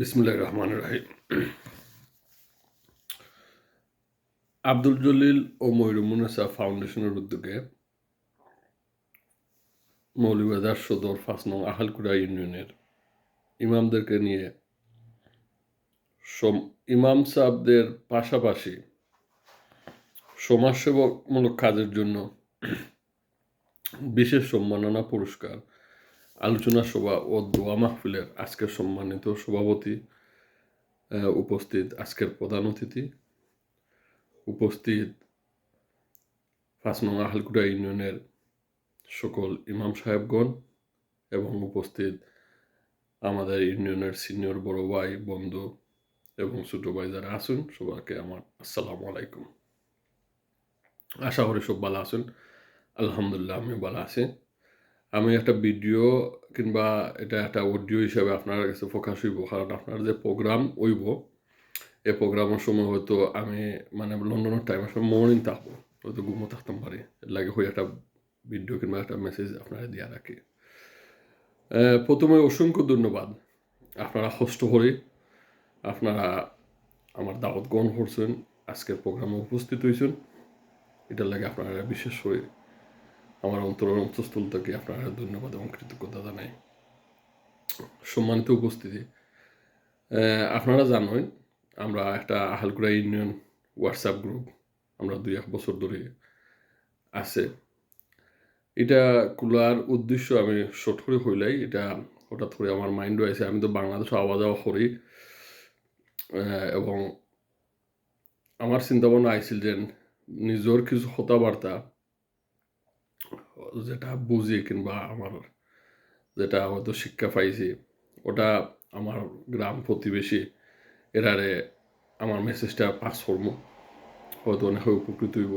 বিসমিল্লাহির রহমানির রহিম। আব্দুল জলিল ও মইনুন্নেছা ফাউন্ডেশনের উদ্যোগে মৌলভীবাজার সদর ৫ নং আহালকুড়া ইউনিয়নের ইমামদেরকে নিয়ে ইমাম সাহেবদের পাশাপাশি সমাজসেবামূলক কাজের জন্য বিশেষ সম্মাননা পুরস্কার, আলোচনা সভা ও দোয়া মাহফিলের আজকের সম্মানিত সভাপতি, উপস্থিত আজকের প্রধান অতিথি, উপস্থিত ৫ নং আহালকুড়া ইউনিয়নের সকল ইমাম সাহেবগণ এবং উপস্থিত আমাদের ইউনিয়নের সিনিয়র বড় ভাই, বন্ধু এবং ছোট ভাই যারা আছেন, সবাইকে আমার আসসালামু আলাইকুম। আশা করি সব ভালো আছেন। আলহামদুলিল্লাহ আমি ভালো আছি। আমি একটা ভিডিও কিংবা এটা একটা অডিও হিসাবে আপনার কাছে প্রকাশ হইব, কারণ আপনার যে প্রোগ্রাম হইব এই প্রোগ্রামের সময় হয়তো আমি লন্ডনের টাইম আসলে মর্নিং থাকবো, হয়তো ঘুমো থাকতাম পারি, এর লাগে হয়ে একটা ভিডিও কিংবা একটা মেসেজ আপনারা দিয়ে রাখি। প্রথমে অসংখ্য ধন্যবাদ, আপনারা কষ্ট করে আপনারা আমার দাওয়াত গ্রহণ করছেন, আজকের প্রোগ্রামে উপস্থিত হয়েছেন, এটার লাগে আপনারা বিশেষ করে আমার অন্তরের অন্তঃস্থল থেকে আপনারা ধন্যবাদ এবং কৃতজ্ঞতা জানাই। সম্মানিত উপস্থিতি, আপনারা জানেন আমরা একটা আহালকুড়া ইউনিয়ন হোয়াটসঅ্যাপ গ্রুপ আমরা 2-1 বছর ধরে আছে। এটা খোলার উদ্দেশ্য আমি শর্ট করে হইলাই, এটা হঠাৎ করে আমার মাইন্ডও আছে। আমি তো বাংলাদেশে আওয়া যাওয়া করি এবং আমার চিন্তা ভাবনা আইছিল যে নিজের কিছু কথাবার্তা যেটা বুঝি কিংবা আমার যেটা হয়তো শিক্ষা পাইছি ওটা আমার গ্রাম প্রতিবেশী এরারে আমার মেসেজটা পাস করবো, হয়তো অনেক উপকৃত হইব।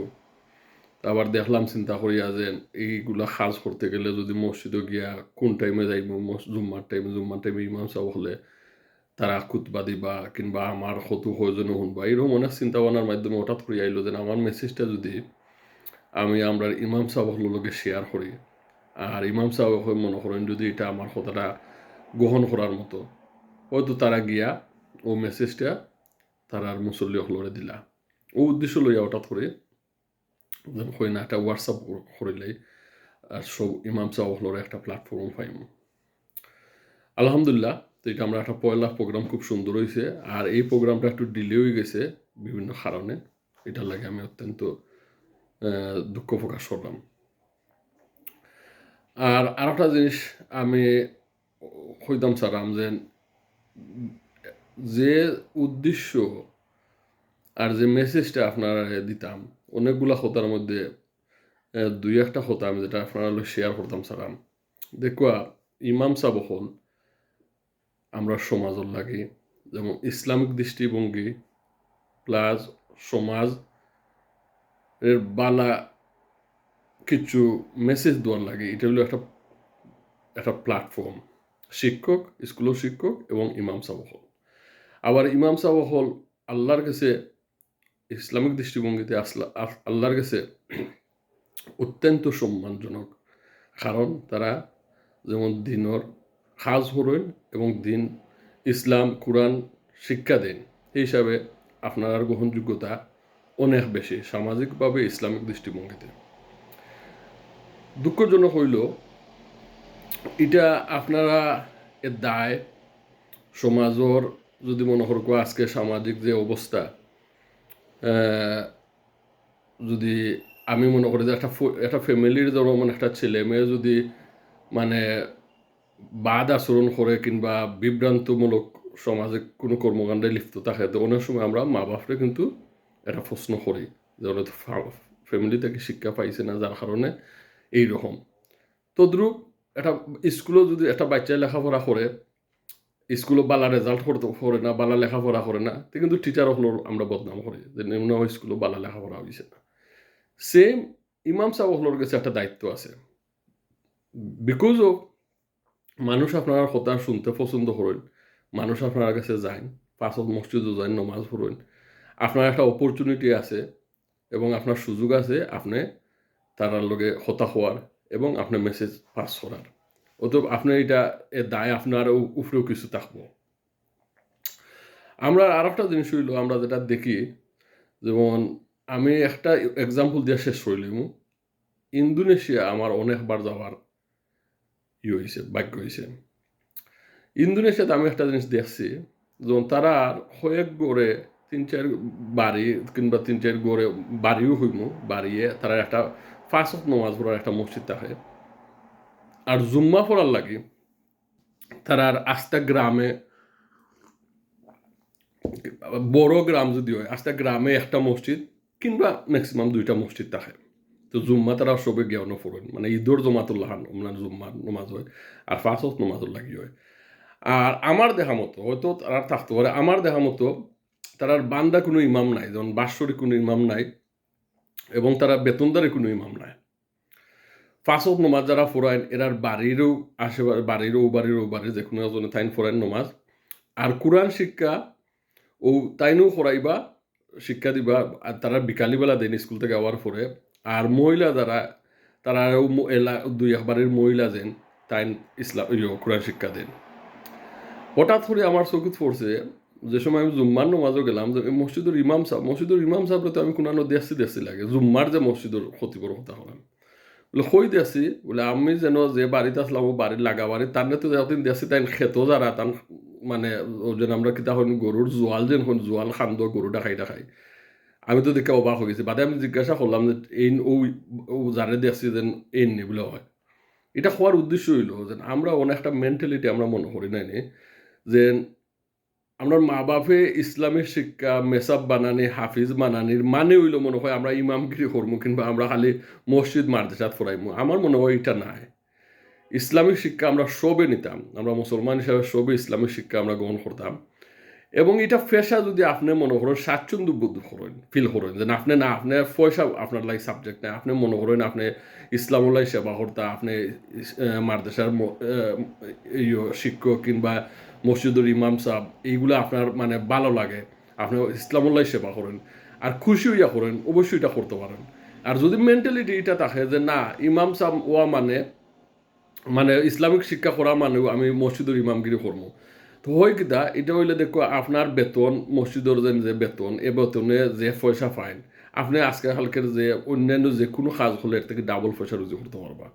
আবার দেখলাম চিন্তা করিয়া যে এইগুলা কাজ করতে গেলে যদি মসজিদে গিয়া কোন টাইমে যাইব, জুম্মার টাইমে ইমাম সাহেব হলে তারা খুতবা দিবা কিংবা আমার কত প্রয়োজনে শুনবা, এরকম অনেক চিন্তা ভাবনার মাধ্যমে হঠাৎ করে আইলো যে আমার মেসেজটা যদি আমরা ইমাম সাহেবের লগে শেয়ার করি, আর ইমাম সাহেব মনে করেন যদি এটা আমার কথাটা গ্রহণ করার মতো, হয়তো তারা গিয়া ও মেসেজটা তারার মুসল্লি হলরে দিলা। ও উদ্দেশ্য লইয়া হঠাৎ করে হয় না একটা হোয়াটসঅ্যাপ করিলেই আর সব ইমাম সাহেব হলরে একটা প্ল্যাটফর্ম পাইম। আলহামদুলিল্লাহ, তো এটা আমরা একটা পয়লা প্রোগ্রাম খুব সুন্দর হয়েছে, আর এই প্রোগ্রামটা একটু ডিলে হয়ে গেছে বিভিন্ন কারণে, এটার লাগে আমি অত্যন্ত দুঃখ প্রকাশ করলাম। আর আরেকটা জিনিস আমি কইতাম চারাম যে উদ্দেশ্য আর যে মেসেজটা আপনারা দিতাম, অনেকগুলা কথার মধ্যে 2-1টা কথা আমি যেটা আপনারা শেয়ার করতাম চারাম। দেখুয়া ইমাম সাহেব হল আমরা সমাজের লাগে যেমন ইসলামিক দৃষ্টিভঙ্গি প্লাস সমাজ এর বালা কিছু মেসেজ দেওয়ার লাগে, এটা হলো একটা প্ল্যাটফর্ম। শিক্ষক, স্কুলের শিক্ষক এবং ইমাম সাহেব হল। আবার ইমাম সাহেব হল আল্লাহর কাছে ইসলামিক দৃষ্টিভঙ্গিতে আল্লাহর কাছে অত্যন্ত সম্মানজনক, কারণ তারা যেমন দিনের কাজ করেন এবং দিন ইসলাম কোরআন শিক্ষা দেন, এই হিসাবে আপনার গ্রহণযোগ্যতা অনেক বেশি সামাজিকভাবে ইসলামিক দৃষ্টিভঙ্গিতে। দুঃখজনক হইল এটা আপনারা এর দায় সমাজের যদি মনে করো আজকে সামাজিক যে অবস্থা, যদি আমি মনে করি যে একটা ফ্যামিলির যেমন একটা ছেলে মেয়ে যদি বাদ আচরণ করে কিংবা বিভ্রান্তমূলক সমাজে কোনো কর্মকাণ্ডে লিপ্ত থাকে, তো অনেক সময় আমরা মা বাপরে কিন্তু একটা প্রশ্ন করি যে ওরা তো ফ্যামিলি থেকে শিক্ষা পাইছে না, যার কারণে এইরকম। তদ্রূপ একটা স্কুলেও যদি একটা বাচ্চায় লেখাপড়া করে, স্কুলে বালা রেজাল্ট করে না, বালা লেখাপড়া করে না, তো কিন্তু টিচার হলো আমরা বদনাম করি যে নিম্ন স্কুলে বালা লেখাপড়া হয়েছে না। সেম ইমাম সাহেব হলোর কাছে একটা দায়িত্ব আছে, বিকজ অফ মানুষ আপনার কথা শুনতে পছন্দ করেন, মানুষ আপনার কাছে যায়, 5 ওয়াক্ত মসজিদও যায়, নমাজ পড়েন, আপনার একটা অপরচুনিটি আছে এবং আপনার সুযোগ আছে আপনি তারার লগে হতা হওয়ার এবং আপনার মেসেজ পাস করার। অতএব আপনি এটা দায় আপনার উপরেও কিছু থাকবো। আমরা আর একটা জিনিস হইল আমরা যেটা দেখি, যেমন আমি একটা এক্সাম্পল দিয়ে শেষ করলিম। ইন্দোনেশিয়া আমার অনেকবার যাওয়ার হয়েছে, ভাগ্য হয়েছে। ইন্দোনেশিয়াতে আমি একটা জিনিস দেখছি, যেমন তারা কয়েক গড়ে ৩-৪ বাড়ি কিংবা ৩-৪ গড়ে বাড়িও হইমু, বাড়িয়ে তারা একটা ৫ ওয়াক্ত নামাজ পড়ার একটা মসজিদ থাকে। আর জুম্মা পড়ার লাগি তারা আস্তা গ্রামে, বড় গ্রাম যদি হয়, আস্তা গ্রামে একটা মসজিদ কিংবা ম্যাক্সিমাম 2টা মসজিদ থাকে। তো জুম্মা তারা সবে জ্ঞান পড়েন, মানে ঈদর জমাতুল্লাহ মানে জুম্মার নমাজ হয়, আর ৫ ওয়াক্ত নমাজুর লাগি হয়। আর আমার দেখা মতো হয়তো তারা থাকতে পারে, আমার দেখা মতো তারার বান্দা কোনো ইমাম নাই, যেমন বাৎসরিক কোনো ইমাম নাই, এবং তারা বেতনদারি কোনো ইমাম নাই। ৫ ওয়াক্ত নমাজ যারা পড়ায় এরার বাড়িরও আশেপাশে, বাড়িরও বাড়ির যে কোনো একজনে তাইন পড়ায় নমাজ। আর কোরআন শিক্ষা ও তাইনও পড়াইবা, শিক্ষা দিবা, আর তারা বিকালিবেলা দেন স্কুল থেকে আওয়ার পরে। আর মহিলা যারা, তারাও এলা 2-1 বাড়ির মহিলা যেন তাইন ইসলাম কোরআন শিক্ষা দেন। হঠাৎ করে আমার চকুত পড়ছে, যে সময় আমি জুম্মার নমাজও গেলাম, যে মসজিদের ইমাম সাহেবরে তো আমি কোনো দেখছি লাগে, জুম্মার যে মসজিদের খতিবর কথা হলাম বলে কই দেখছি, বলে আমি যেন যে বাড়িতে আসলাম ও বাড়ির লাগা বাড়ি তার তো যতদিন দেখছি তাই খেত যারা তান, মানে ও যেন আমরা কিতা হন গরুর জোয়াল যেন হন জোয়াল খান্দ গরুটা খাই। আমি তো দেখে অবাক হয়ে গেছি। বাদে আমি জিজ্ঞাসা করলাম যে এই ও যারে দেখছি যেন এই নি বলে হয়। এটা হওয়ার উদ্দেশ্য হইল যে আমরা অনেকটা মেন্টালিটি আমরা মনে করি নাই যে আমরা মা বাপে ইসলামের শিক্ষা মেসাব বানানি হাফিজ বানানির মানে হইল মনে হয় আমরা ইমামগিরি করবো কিংবা আমরা খালি মসজিদ মাদ্রাসাত ফরাইমু। আমার মনে হয় এটা নাই। ইসলামিক শিক্ষা আমরা সবে নিতাম, আমরা মুসলমান হিসাবে সবে ইসলামিক শিক্ষা আমরা গ্রহণ করতাম। এবং এটা পেশা যদি আপনি মনে করেন স্বাচ্ছন্দ্য বোধ করেন, ফিল করেন যে আপনি না, আপনার পয়সা আপনার লাই সাবজেক্ট নাই, আপনি মনে করেন আপনি ইসলামুল্লাহ সেবা কর্তা, আপনি মাদ্রাসার শিক্ষক কিংবা মসজিদের ইমাম সাহেব, এইগুলো আপনার মানে ভালো লাগে, আপনি ইসলামুল্লাহ সেবা করেন আর খুশি হইয়া করেন, অবশ্যই এটা করতে পারেন। আর যদি মেন্টালিটি এটা থাকে যে না, ইমাম সাহেব ওয়া মানে মানে ইসলামিক শিক্ষা করা মানেও আমি মসজিদের ইমামগিরি করবো, তো হয় কিতা এটা হইলে দেখো আপনার বেতন মসজিদের যে বেতন, এ বেতনে যে পয়সা পাইন, আপনি আজকে কালকের যে অন্যান্য যে কোনো কাজ হলে এর থেকে ডাবল পয়সা রুজি করতে পারবা।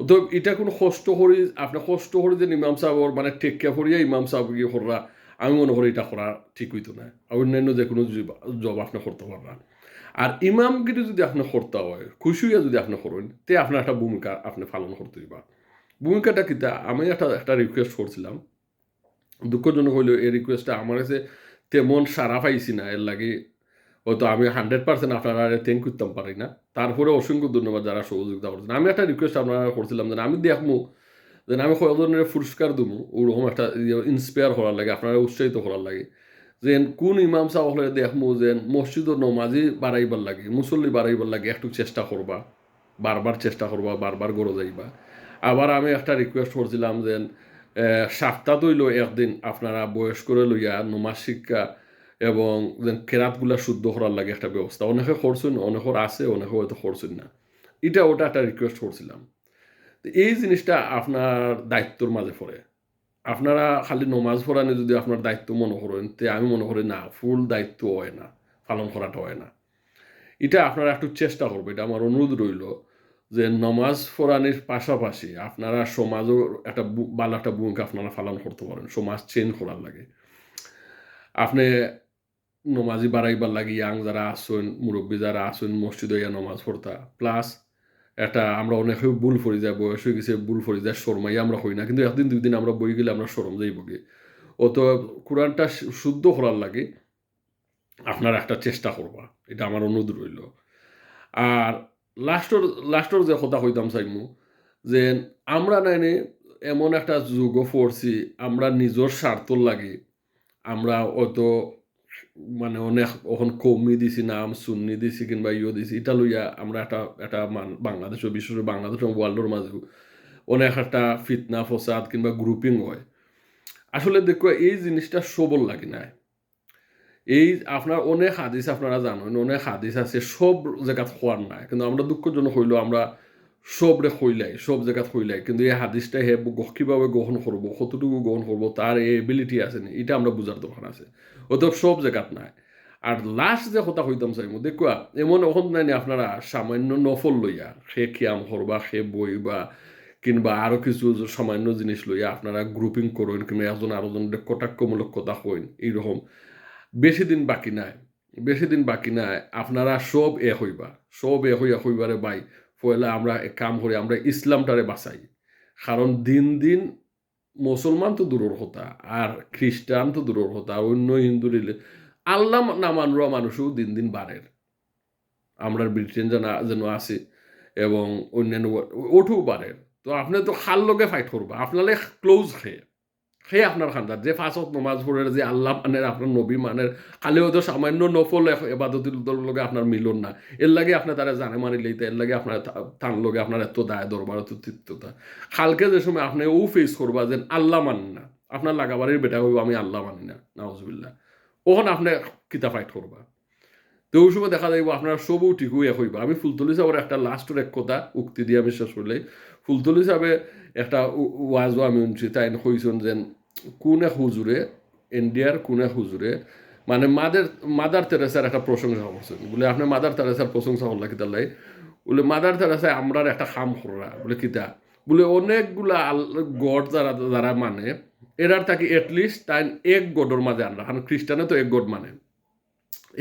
তো এটা কোনো কষ্ট করি, আপনি কষ্ট করে যে ইমাম সাহেবর মানে টেক্কা করিয়া ইমাম সাহেব গিয়ে করা, আমি মনে করি এটা করা ঠিক হইতো না। আর অন্যান্য যে কোনো জব আপনি করতে পারবেন। আর ইমামগিরি যদি আপনি করতে হয়, খুশি হইয়া যদি আপনি করেন, তে আপনার একটা ভূমিকা আপনি পালন করতে হইবা। ভূমিকাটা কিতা, আমি একটা রিকোয়েস্ট করছিলাম, দুঃখজনক হইলেও এই রিকোয়েস্টটা আমার কাছে তেমন সারা পাইছি না, এর লাগে হয়তো আমি 100% আপনারা থ্যাংক করতাম পারি না। তারপরে অসংখ্য ধন্যবাদ যারা সহযোগিতা করছেন। আমি একটা রিকোয়েস্ট আপনারা করছিলাম যে আমি দেখবো যে আমি কয়েকজনের পুরস্কার দেবো, ওরকম একটা ইন্সপায়ার করার লাগে, আপনারা উৎসাহিত করার লাগে, যে কোন ইমাম সাহেব হলে দেখবো যে মসজিদের নমাজি বাড়াইবার লাগে, মুসল্লি বাড়াইবার লাগে একটু চেষ্টা করবা, বারবার চেষ্টা করবা, বারবার গড়ে যাইবা। আবার আমি একটা রিকোয়েস্ট করছিলাম যে সপ্তাহ হইল একদিন আপনারা বয়স্করে লইয়া নমাজ শিক্ষা এবং কেরাতগুলা শুদ্ধ করার লাগে একটা ব্যবস্থা, অনেকে করছেন, অনেকের আছে, অনেকে হয়তো করছেন না, এটা ওটা একটা রিকোয়েস্ট করছিলাম। তো এই জিনিসটা আপনার দায়িত্বর মাঝে পড়ে। আপনারা খালি নমাজ পড়ানো যদি আপনার দায়িত্ব মনে করেন, তে আমি মনে করি না, ফুল দায়িত্ব হয় না, পালন করাটা হয় না। এটা আপনারা একটু চেষ্টা করবে, এটা আমার অনুরোধ রইল যে নমাজ পড়ানোর পাশাপাশি আপনারা সমাজও একটা ভালো একটা ভূমিকা আপনারা পালন করতে পারেন, সমাজ চেঞ্জ করার লাগে। আপনি নমাজি বাড়াইবার লাগে ইয়াং যারা আসুন, মুরব্বী যারা আসুন, মসজিদে ইয়া নমাজ পড়তা, প্লাস এটা আমরা অনেকে ভুল করি যায়, বয়স হয়ে গেছে ভুল করি যায়, শর্মাই আমরা হই না, কিন্তু একদিন 2 দিন আমরা বই গেলে আমরা শরম যাইব গিয়ে। অত কোরআনটা শুদ্ধ করার লাগে আপনার একটা চেষ্টা করবা, এটা আমার অনুরোধ রইল। আর লাস্টর যে কথা কইতাম চাইমু, যে আমরা নাইনে এমন একটা যুগ পড়ছি, আমরা নিজের স্বার্থর লাগে আমরা অত মানে অনেক এখন কমি দিছি, নাম সুন্নি দিছি কিংবা দিছি, এটা লইয়া আমরা একটা বাংলাদেশ, বিশেষ করে বাংলাদেশ এবং ওয়ার্ল্ডের মাঝেও অনেক একটা ফিতনা ফসাদ কিংবা গ্রুপিং হয়। আসলে দেখো এই জিনিসটা সবল লাগে না। এই আপনার অনেক হাদিস আপনারা জানেন, অনেক হাদিস আছে, সব জায়গা হওয়ার নাই, কিন্তু আমরা দুঃখজনক হইলেও আমরা সবরে হইলাই সব জায়গা হইলাই, কিন্তু এই হাদিসটা হে কীভাবে গ্রহণ করবো, কতটুকু গ্রহণ করবো, তার এই এবিলিটি আছে না, এটা আমরা বুঝার দরকার আছে। অতএব সব জায়গাত নাই। আর লাস্ট যে কথা হইতাম চাইমু দেখুয়া, এমন এখন নাই আপনারা সামান্য নফল লইয়া সে খিয়াম করবা, সে বই বা কিংবা আরো কিছু সামান্য জিনিস লইয়া আপনারা গ্রুপিং করুন, কিংবা একজন আরেকজন কটাক্ষমূলক কথা কইন, এইরকম বেশি দিন বাকি নাই, বেশি দিন বাকি নাই, আপনারা সব এ হইবা, সব এ হইয়া হইবারে ভাই। পয়লা আমরা এক কাম করি, আমরা ইসলামটারে বাঁচাই। কারণ দিন দিন মুসলমান তো দূরের কথা, আর খ্রিস্টান তো দূরের কথা, অন্য হিন্দু আল্লাহ না মানরা মানুষও দিন দিন বাড়ের। আমরা ব্রিটেন যেন আছে এবং অন্যান্য ওঠেও বাড়ের। তো আপনি তো খাল লগে ফাইট করবা, আপনারে ক্লোজ খেয়ে সেই আপনার খান্দার যে ফাঁসত নমাজ পড়ে, যে আল্লাহ মানের, আপনার নবী মানের, খালিও তো সামান্য নফল এবাদতির লগে আপনার মিলন না, এর লাগে আপনার তারা জানে মানি লইতে, এর লাগে আপনার তার লগে আপনার এত দায় দরবার, এত তৃপ্ততা। খালকে যে সময় আপনি ও ফেস করবা যে আল্লাহ মানি না, আপনার লাগাবাড়ির বেটা হইব আমি আল্লাহ মানি না, নাউজুবিল্লাহ, ওখানে আপনি কিতা ফাইট করবা। তো ওই সময় দেখা যাইব আপনার সবও ঠিক হইয়া হইবা। আমি ফুলতলি সাহেবের একটা লাস্টের এক কথা উক্তি দিয়ে আমি শেষ করলে, ফুলতলি সাহেবে একটা ওয়াজও আমি শুনছি, তাই কইছেন যে কোন এক হুজুরে, ইন্ডিয়ার কোন এক হুজুরে মানে মাদার তেরেসার একটা প্রশংসা করছেন, বলে আপনি মাদার তেরেসার প্রশংসা করলা কিতা লাই, বলে মাদার তেরেসায় আমরার একটা খাম করা, বলে কিতা, বলে অনেকগুলা গড যারা মানে এরার থাকি এটলিস্ট তাই এক গডর মাঝে আনরা, কারণ খ্রিস্টানে তো এক গড মানে,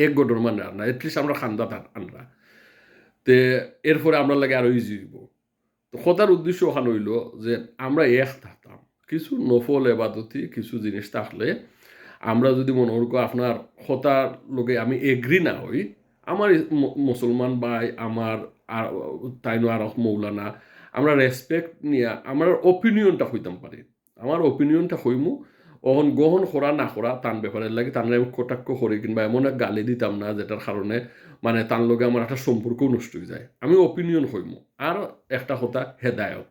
এক গডর মানে আনরা, এটলিস্ট আমরা খান্দা আনরা, তে এরপরে আমরা লাগে আরো ইজি হইব। তো কথার উদ্দেশ্য ওখানে হইল যে আমরা এক থাকতাম, কিছু নফল এবাদতি কিছু জিনিস থাকলে আমরা যদি মনে করি আপনার কথার লোকে আমি এগ্রি না হই, আমার মুসলমান ভাই আমার আর তাইনো আর মৌলানা, আমরা রেসপেক্ট নিয়ে আমার ওপিনিয়নটা হইতাম পারি, আমার ওপিনিয়নটা হইমু, অহন গ্রহণ করা না করা তার ব্যাপারে লাগে, তার আমি কটাক্ষ করি কিংবা এমন এক গালি দিতাম না যেটার কারণে মানে তার লগে আমার একটা সম্পর্কও নষ্ট হয়ে যায়, আমি ওপিনিয়ন হইমু। আর একটা কথা হেদায়ত,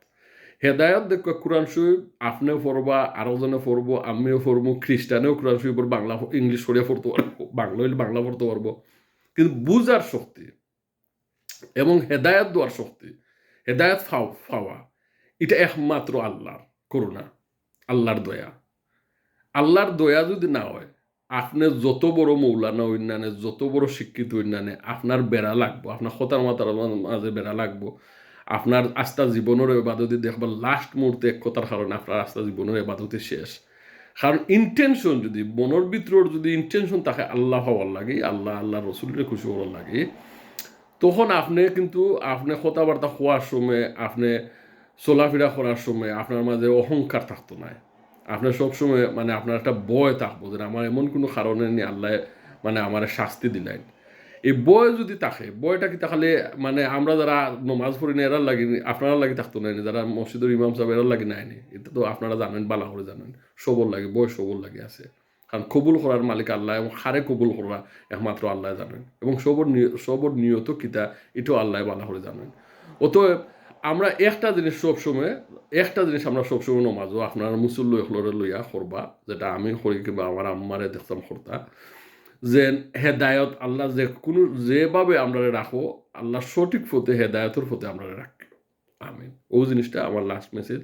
হেদায়ত দেখো কোরআন শরীফ আপনিও পড়বা, আরো জনে পড়বো, আমিও পড়বো, খ্রিস্টানেও কোরআন শরীফ বাংলা ইংলিশ পড়িয়া পড়তে পারবো, বাংলা হইলে বাংলা পড়তে পারবো, কিন্তু বুঝার শক্তি এবং হেদায়ত দেওয়ার শক্তি, হেদায়ত পাওয়া এটা একমাত্র আল্লাহর করুণা, আল্লাহর দয়া। আল্লাহর দয়া যদি না হয়, আপনি যত বড় মৌলানা অন্যান্য, যত বড় শিক্ষিত অন্যান্য, আপনার বেড়া লাগবো, আপনার খতার মাতার মাঝে বেড়া লাগবো, আপনার আস্থা জীবনের এবাদতি দেখবার লাস্ট মুহূর্তে এক কথার কারণে আপনার আস্থা জীবনের এবাদতি শেষ। কারণ ইন্টেনশন যদি মনের ভিতর যদি ইন্টেনশন থাকে আল্লাহ হওয়ার লাগে, আল্লাহ আল্লাহ রসুলের খুশি হওয়ার লাগে, তখন আপনি কিন্তু আপনি কথাবার্তা হওয়ার সময়, আপনি চলাফেরা করার সময় আপনার মাঝে অহংকার থাকতো না, আপনার সবসময় মানে আপনার একটা ভয় থাকবো যে আমার এমন কোনো কারণে নিয়ে আল্লাহ মানে আমার শাস্তি দিলেন। এই বয় যদি থাকে, বয়টা কি তাহলে মানে আমরা যারা নমাজ পড়ি না এরার লাগি, আপনারা লাগি থাকতো না, যারা মসজিদের ইমাম সাহেব এরার লাগি নাইনি, এটা তো আপনারা জানেন, বালা করে জানেন, সবল লাগে, বয় সবল লাগে আছে। কারণ কবুল করার মালিক আল্লাহ, এবং হারে কবুল করা একমাত্র আল্লাহ জানেন, এবং সবর নিয়ত কিতা এটাও আল্লাহ বালা করে জানেন। অতএব আমরা একটা জিনিস সবসময়, একটা জিনিস আমরা সবসময় নমাজও আপনার মুসল্লি হলরে লইয়া করবা, যেটা আমি করি কিংবা আমার আম্মারে দেখতাম করতা, যে হেদায়ত আল্লাহ যে কোনো যেভাবে আমরা রাখো, আল্লাহ সঠিক পথে হেদায়তের পথে আমরা রাখি, আমিন। ও জিনিসটা আমার লাস্ট মেসেজ।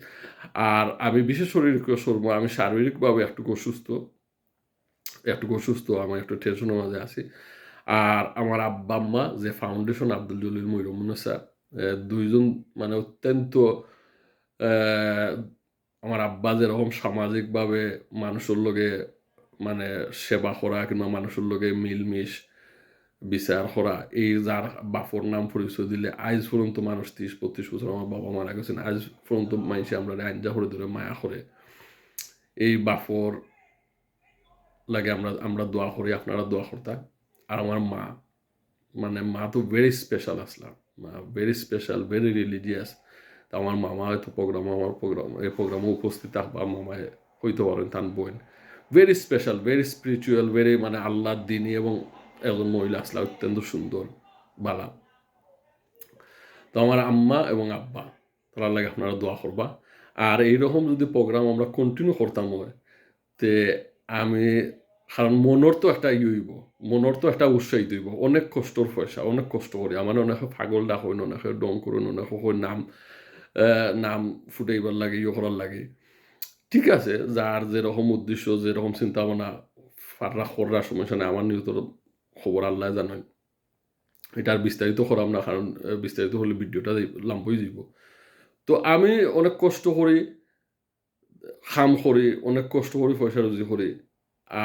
আর আমি বিশেষ শরীর সরবো, আমি শারীরিকভাবে একটু অসুস্থ, আমি একটু টেনশনের মাঝে আছি। আর আমার আব্বা আম্মা যে ফাউন্ডেশন আব্দুল জলিল মইরুন্নেসা, দুইজন মানে অত্যন্ত আমার আব্বা যেরকম সামাজিকভাবে মানুষের লগে মানে সেবা করা কিংবা মানুষের লগে মিলমিশ বিচার করা, এই যার বাপর নাম পরিচয় দিলে আজ পর্যন্ত মানুষ 30-35 বছর, আমার বাবা মারা গেছেন, আজ পর্যন্ত মানুষে আমরা আঞ্জা করে ধরে মায়া করে, এই বাপর লাগে আমরা দোয়া করি, আপনারা দোয়া করতাম। আর আমার মা, মানে মা তো ভেরি স্পেশাল আসলাম, মা ভেরি স্পেশাল, ভেরি রিলিজিয়াস। তা আমার মামা হয়তো এই প্রোগ্রামে উপস্থিত থাকবা, মামায় হইতে পারেন তার বোন, very special, very spiritual, very মানে আল্লাহর দিনী, এবং একজন মহিলা আসলা অত্যন্ত সুন্দর বালা। তো আমার আম্মা এবং আব্বা, তারা লাগে আপনারা দোয়া করবা। আর এইরকম যদি প্রোগ্রাম আমরা কন্টিনিউ করতাম হয়, তে আমি কারণ মনের তো একটা হইব, মনের তো একটা উৎসাহিত হইব। অনেক কষ্টর পয়সা, অনেক কষ্ট করি। আমার অনেকে পাগল ডাক হইন, অনেকে ডং করুন, অনেকে কই নাম ফুটাইবার লাগে, ইয়ে করার লাগে। ঠিক আছে, যার যেরকম উদ্দেশ্য, যেরকম চিন্তা ভাবনা ফাররা খররা সমস্যা নেই। আমার নিহতর খবর আল্লাহ জানেন। এটা আর বিস্তারিত করাম না, কারণ বিস্তারিত হলে ভিডিওটা লম্বই যাব। তো আমি অনেক কষ্ট করি, কাম করি, অনেক কষ্ট করি, পয়সা রুজি করি।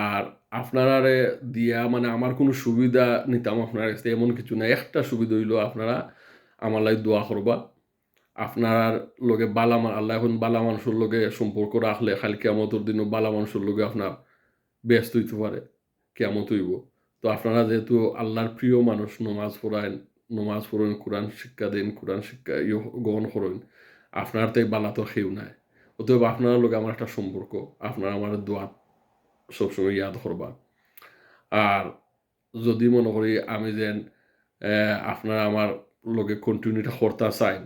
আর আপনারারে দিয়া মানে আমার কোনো সুবিধা নিতাম আপনার কাছ থেকে এমন কিছু না। একটা সুবিধা হইলো আপনারা আমার লাগি দোয়া করবা। আপনার লগে আল্লাহ এখন বালা মানুষের লগে সম্পর্ক রাখলে খালি কিয়ামতের দিনও বালা মানুষের লগে আপনার ব্যস্ত হইতে পারে, কিয়ামত হইব। তো আপনারা যেহেতু আল্লাহর প্রিয় মানুষ, নমাজ পড়েন, কোরআন শিক্ষা দেন, কোরআন শিক্ষা গ্রহণ করেন, আপনার তো এই বালা তো কেউ নাই। অতএব আপনার লগে আমার একটা সম্পর্ক, আপনারা আমার দোয়া সবসময় ইয়াদ করবা। আর যদি মনে করি আমি যেন আপনারা আমার লগে কন্টিনিউটা করতে চাইন,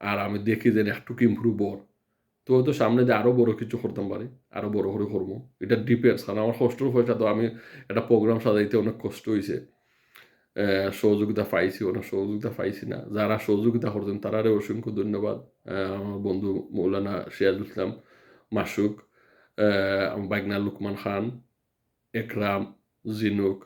আর আমি দেখি যে একটুকু ইমপ্রুভ হওয়ার, তো হয়তো সামনে দিয়ে আরও বড় কিছু করতাম পারি, আরও বড় করে করবো। এটা ডিপেন্ডস, কারণ আমার কষ্টর পয়সা তো আমি একটা প্রোগ্রাম সাজাইতে অনেক কষ্ট হয়েছে। সহযোগিতা পাইছি, অনেক সহযোগিতা পাইছি না। যারা সহযোগিতা করতেন তারারে অসংখ্য ধন্যবাদ। আমার বন্ধু মৌলানা সিরাজুল ইসলাম মাসুক, আমার বাইগনা লুকমান খান, একরাম, জিনুক,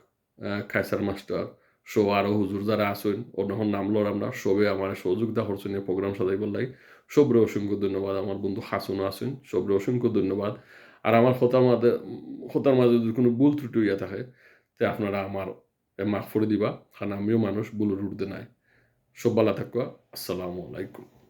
কায়সার মাস্টার, সো আরও হুজুর যারা আছেন, অন্য নাম লড়াম না, সবে আমার সহযোগিতা করছেন এই প্রোগ্রাম সাজাইবার লাই। সবরে অসংখ্য ধন্যবাদ। আমার বন্ধু হাসুনও আছেন, সবরে অসংখ্য ধন্যবাদ। আর আমার কথার মাঝে যদি কোনো ভুল ত্রুটি হইয়া থাকে, তে আপনারা আমার মাফ করে দিবা, কারণ আমিও মানুষ, ভুলের ঊর্ধ্বে নাই। সব ভালো থাকুয়া। আসসালামু আলাইকুম।